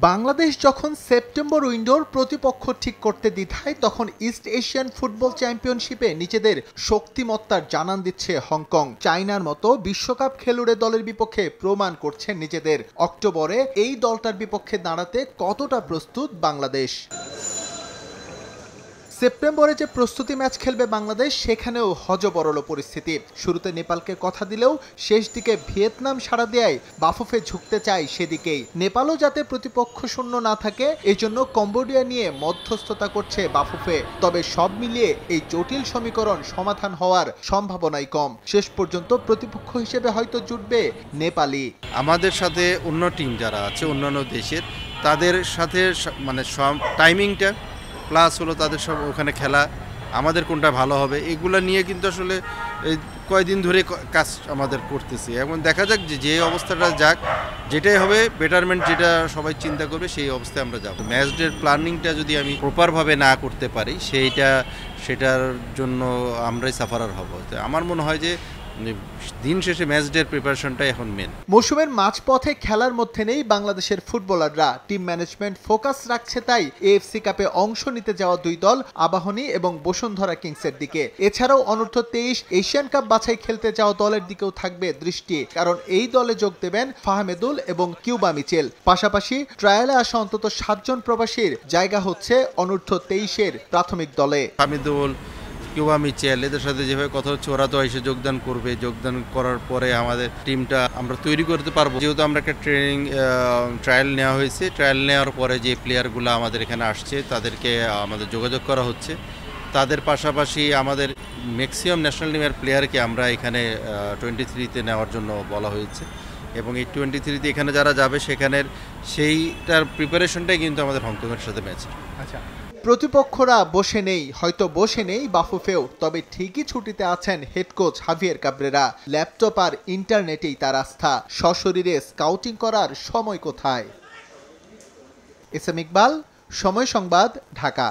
বাংলাদেশ যখন সেপ্টেম্বর উইন্ডোর প্রতিপক্ষ ঠিক করতে দ্বিধায়, তখন ইস্ট এশিয়ান ফুটবল চ্যাম্পিয়নশিপে নিজেদের শক্তিমত্তার জানান দিচ্ছে হংকং। চায়নার মতো বিশ্বকাপ খেলুড়ে দলের বিপক্ষে প্রমাণ করছে নিজেদের। অক্টোবরে এই দলটার বিপক্ষে দাঁড়াতে কতটা প্রস্তুত বাংলাদেশ? সেপ্টেম্বরে যে প্রস্তুতি ম্যাচ খেলবে বাংলাদেশ, সেখানেও হযবরল পরিস্থিতি। শুরুতে নেপালকে কথা দিলেও শেষ দিকে ভিয়েতনাম সাড়া দেয় বাফুফে ঝুঁকতে চায় সেদিকেই। নেপালও যাতে প্রতিপক্ষ শূন্য না থাকে, এজন্য কম্বোডিয়া নিয়ে মধ্যস্থতা করছে বাফুফে। তবে সব মিলিয়ে এই জটিল সমীকরণ সমাধান হওয়ার সম্ভাবনাই কম। শেষ পর্যন্ত প্রতিপক্ষ হিসেবে হয়তো জুটবে নেপালি। আমাদের সাথে অন্য টিম যারা আছে অন্যান্য দেশের, তাদের সাথে মানে টাইমিংটা প্লাস হলো তাদের সব ওখানে খেলা, আমাদের কোনটা ভালো হবে, এগুলো নিয়ে কিন্তু আসলে এই কয়দিন ধরে কাজ আমাদের করতেছি। এখন দেখা যাক যে অবস্থাটা যাক, যেটাই হবে বেটারমেন্ট, যেটা সবাই চিন্তা করবে সেই অবস্থায় আমরা যাব। ম্যাচ ডের প্ল্যানিংটা যদি আমি প্রপারভাবে না করতে পারি, সেটার জন্য আমরাই সাফারার হব। আমার মনে হয় যে দিন শেষে ম্যাচ ডের প্রিপারেশনটা এখন মেন। মৌসুমের মাঝপথে খেলার মধ্যে নেই বাংলাদেশের ফুটবলাররা। টিম ম্যানেজমেন্ট ফোকাস রাখছে তাই এএফসি কাপে অংশ নিতে যাওয়া দুই দল আবাহনী এবং বসুন্ধরা কিংসের দিকে। এছাড়াও অনূর্ধ্ব 23 এশিয়ান কাপ বাছাই খেলতে যাওয়া দলের দিকেও থাকবে দৃষ্টি, কারণ এই দলে যোগ দেবেন ফাহমেদুল এবং কিউবা মিচেল। পাশাপাশি ট্রায়ালে আসা অন্তত 7 জন প্রবাসীর জায়গা হচ্ছে অনূর্ধ্ব 23-এর প্রাথমিক দলে। ফাহমেদুল, কিউবা মিচেল, এদের সাথে যেভাবে কথা হচ্ছে, ওরা তো এসে যোগদান করবে। যোগদান করার পরে আমাদের টিমটা আমরা তৈরি করতে পারবো। যেহেতু আমরা একটা ট্রায়াল নেওয়া হয়েছে, ট্রায়াল নেওয়ার পরে যে প্লেয়ারগুলো আমাদের এখানে আসছে তাদেরকে আমাদের যোগাযোগ করা হচ্ছে। তাদের পাশাপাশি আমাদের ম্যাক্সিমাম ন্যাশনাল টিমের প্লেয়ারকে আমরা এখানে 23-তে নেওয়ার জন্য বলা হয়েছে, এবং এই 23-তে এখানে যারা যাবে সেখানের সেইটার প্রিপারেশনটাই কিন্তু আমাদের হংকংয়ের সাথে ম্যাচের। আচ্ছা, প্রতিপক্ষরা বসে নেই, হয়তো বসে নেই বাফুফেও, তবে ঠিকই ছুটিতে আছেন head coach Javier Cabrera. Laptop আর ইন্টারনেটেই তার আস্থা। সশরীরে স্কাউটিং করার সময় কোথায়? এস এম ইকবাল, সময় সংবাদ, ঢাকা।